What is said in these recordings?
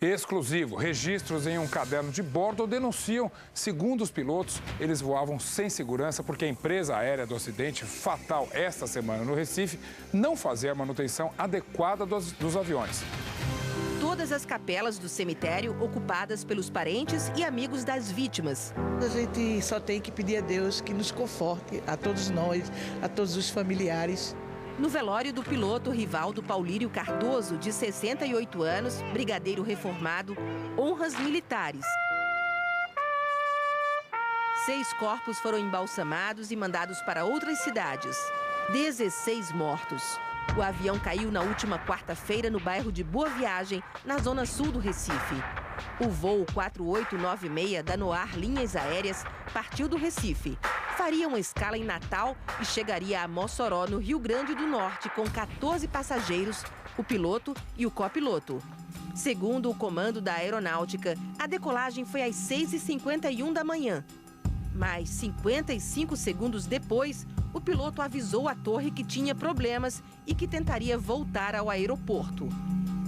Exclusivo. Registros em um caderno de bordo denunciam, segundo os pilotos, eles voavam sem segurança porque a empresa aérea do acidente fatal esta semana no Recife não fazia a manutenção adequada dos aviões. Todas as capelas do cemitério ocupadas pelos parentes e amigos das vítimas. A gente só tem que pedir a Deus que nos conforte, a todos nós, a todos os familiares. No velório do piloto Rivaldo Paulírio Cardoso, de 68 anos, brigadeiro reformado, honras militares. 6 corpos foram embalsamados e mandados para outras cidades. 16 mortos. O avião caiu na última quarta-feira no bairro de Boa Viagem, na zona sul do Recife. O voo 4896 da Noar Linhas Aéreas partiu do Recife. Faria uma escala em Natal e chegaria a Mossoró, no Rio Grande do Norte, com 14 passageiros, o piloto e o copiloto. Segundo o comando da aeronáutica, a decolagem foi às 6h51 da manhã. Mas 55 segundos depois, o piloto avisou a torre que tinha problemas e que tentaria voltar ao aeroporto.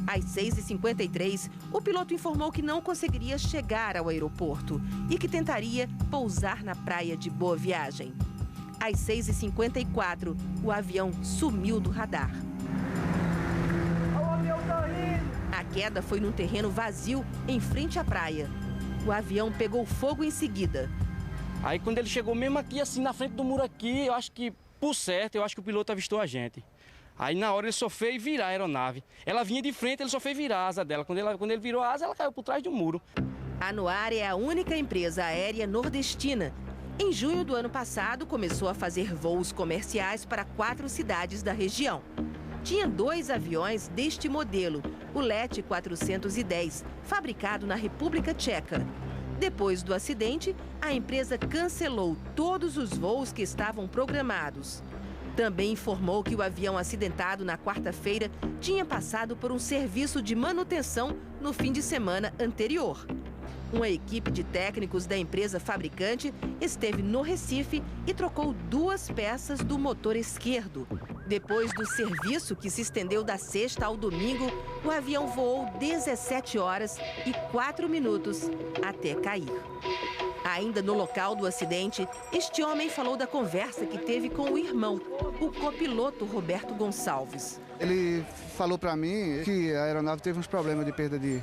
Às 6h53, o piloto informou que não conseguiria chegar ao aeroporto e que tentaria pousar na praia de Boa Viagem. Às 6h54, o avião sumiu do radar. A queda foi num terreno vazio, em frente à praia. O avião pegou fogo em seguida. Aí quando ele chegou mesmo aqui, assim, na frente do muro aqui, eu acho que, por certo, o piloto avistou a gente. Aí na hora ele só fez virar a aeronave. Ela vinha de frente, ele só fez virar a asa dela. Quando ele virou a asa, ela caiu por trás do muro. A Noar é a única empresa aérea nordestina. Em junho do ano passado, começou a fazer voos comerciais para 4 cidades da região. Tinha 2 aviões deste modelo, o LET 410, fabricado na República Tcheca. Depois do acidente, a empresa cancelou todos os voos que estavam programados. Também informou que o avião acidentado na quarta-feira tinha passado por um serviço de manutenção no fim de semana anterior. Uma equipe de técnicos da empresa fabricante esteve no Recife e trocou 2 peças do motor esquerdo. Depois do serviço, que se estendeu da sexta ao domingo, o avião voou 17 horas e 4 minutos até cair. Ainda no local do acidente, este homem falou da conversa que teve com o irmão, o copiloto Roberto Gonçalves. Ele falou para mim que a aeronave teve uns problemas de perda de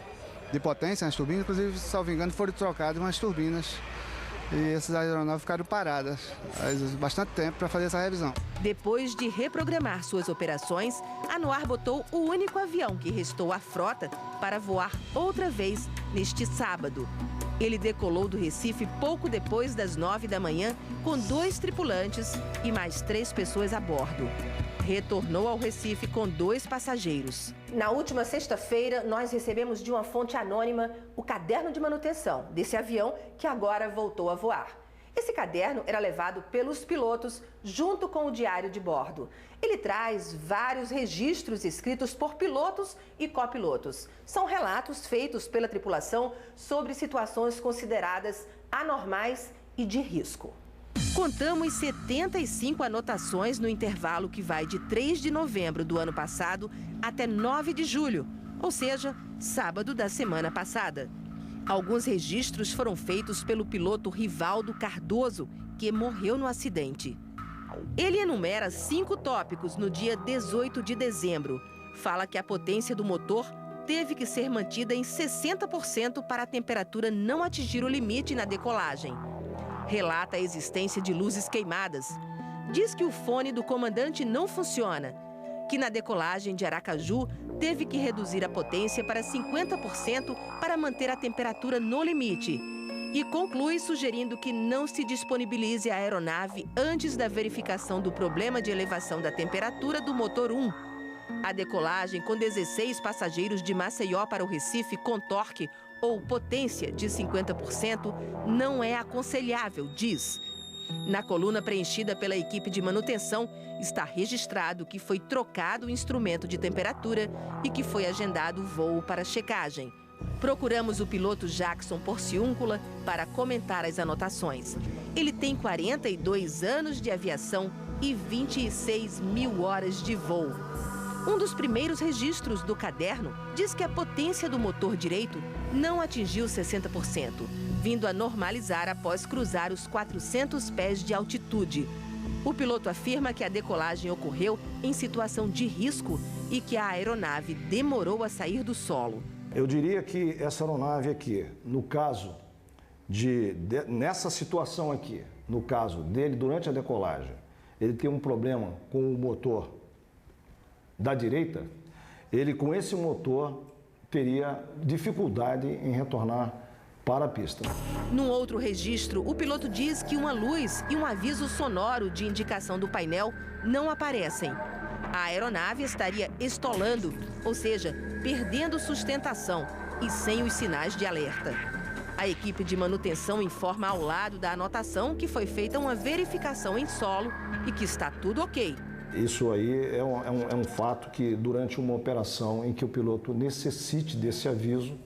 potência nas turbinas, inclusive, se não me engano, foram trocadas umas turbinas e essas aeronaves ficaram paradas há bastante tempo para fazer essa revisão. Depois de reprogramar suas operações, a Noar botou o único avião que restou à frota para voar outra vez neste sábado. Ele decolou do Recife pouco depois das 9 da manhã, com 2 tripulantes e mais 3 pessoas a bordo. Retornou ao Recife com 2 passageiros. Na última sexta-feira, nós recebemos de uma fonte anônima o caderno de manutenção desse avião que agora voltou a voar. Esse caderno era levado pelos pilotos junto com o diário de bordo. Ele traz vários registros escritos por pilotos e copilotos. São relatos feitos pela tripulação sobre situações consideradas anormais e de risco. Contamos 75 anotações no intervalo que vai de 3 de novembro do ano passado até 9 de julho, ou seja, sábado da semana passada. Alguns registros foram feitos pelo piloto Rivaldo Cardoso, que morreu no acidente. Ele enumera 5 tópicos no dia 18 de dezembro. Fala que a potência do motor teve que ser mantida em 60% para a temperatura não atingir o limite na decolagem. Relata a existência de luzes queimadas. Diz que o fone do comandante não funciona, que na decolagem de Aracaju teve que reduzir a potência para 50% para manter a temperatura no limite. E conclui sugerindo que não se disponibilize a aeronave antes da verificação do problema de elevação da temperatura do motor 1. A decolagem com 16 passageiros de Maceió para o Recife com torque ou potência de 50% não é aconselhável, diz. Na coluna preenchida pela equipe de manutenção, está registrado que foi trocado o instrumento de temperatura e que foi agendado o voo para checagem. Procuramos o piloto Jackson Porciúncula para comentar as anotações. Ele tem 42 anos de aviação e 26 mil horas de voo. Um dos primeiros registros do caderno diz que a potência do motor direito não atingiu 60%, vindo a normalizar após cruzar os 400 pés de altitude. O piloto afirma que a decolagem ocorreu em situação de risco e que a aeronave demorou a sair do solo. Eu diria que essa aeronave aqui, no caso nessa situação aqui, no caso dele durante a decolagem, ele tem um problema com o motor da direita, ele com esse motor teria dificuldade em retornar para a pista. Num outro registro, o piloto diz que uma luz e um aviso sonoro de indicação do painel não aparecem. A aeronave estaria estolando, ou seja, perdendo sustentação e sem os sinais de alerta. A equipe de manutenção informa ao lado da anotação que foi feita uma verificação em solo e que está tudo ok. Isso aí é um fato que durante uma operação em que o piloto necessite desse aviso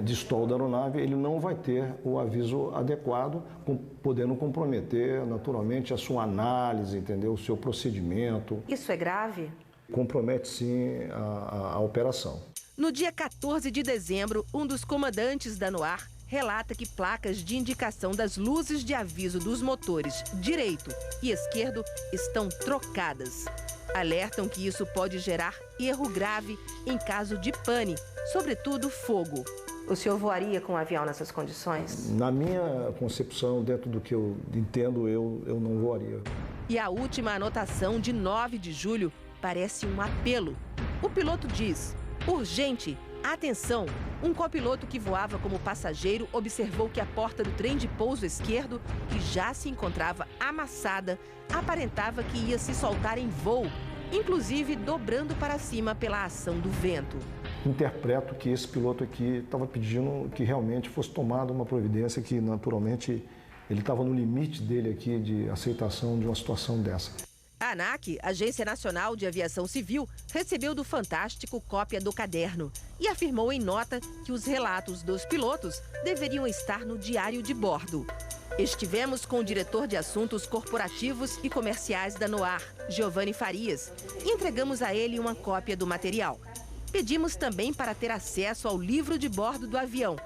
de stall da aeronave, ele não vai ter o aviso adequado, podendo comprometer naturalmente a sua análise, entendeu? O seu procedimento. Isso é grave? Compromete sim a operação. No dia 14 de dezembro, um dos comandantes da ANOAR relata que placas de indicação das luzes de aviso dos motores direito e esquerdo estão trocadas. Alertam que isso pode gerar erro grave em caso de pane, sobretudo fogo. O senhor voaria com um avião nessas condições? Na minha concepção, dentro do que eu entendo, eu não voaria. E a última anotação de 9 de julho parece um apelo. O piloto diz: urgente, atenção! Um copiloto que voava como passageiro observou que a porta do trem de pouso esquerdo, que já se encontrava amassada, aparentava que ia se soltar em voo, inclusive dobrando para cima pela ação do vento. Interpreto que esse piloto aqui estava pedindo que realmente fosse tomada uma providência que, naturalmente, ele estava no limite dele aqui de aceitação de uma situação dessa. A ANAC, Agência Nacional de Aviação Civil, recebeu do Fantástico cópia do caderno e afirmou em nota que os relatos dos pilotos deveriam estar no diário de bordo. Estivemos com o diretor de Assuntos Corporativos e Comerciais da ANOAR, Giovanni Farias, e entregamos a ele uma cópia do material. Pedimos também para ter acesso ao livro de bordo do avião.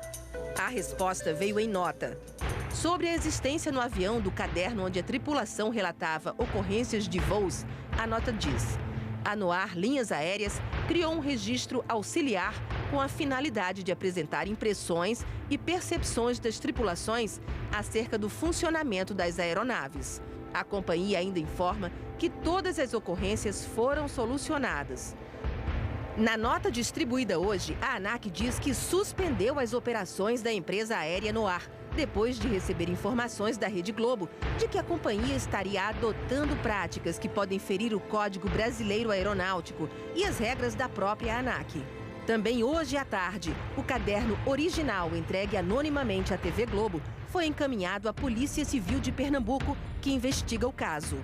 A resposta veio em nota. Sobre a existência no avião do caderno onde a tripulação relatava ocorrências de voos, a nota diz: a ANOAR Linhas Aéreas criou um registro auxiliar com a finalidade de apresentar impressões e percepções das tripulações acerca do funcionamento das aeronaves. A companhia ainda informa que todas as ocorrências foram solucionadas. Na nota distribuída hoje, a ANAC diz que suspendeu as operações da empresa aérea no ar, depois de receber informações da Rede Globo de que a companhia estaria adotando práticas que podem ferir o Código Brasileiro Aeronáutico e as regras da própria ANAC. Também hoje à tarde, o caderno original entregue anonimamente à TV Globo foi encaminhado à Polícia Civil de Pernambuco, que investiga o caso.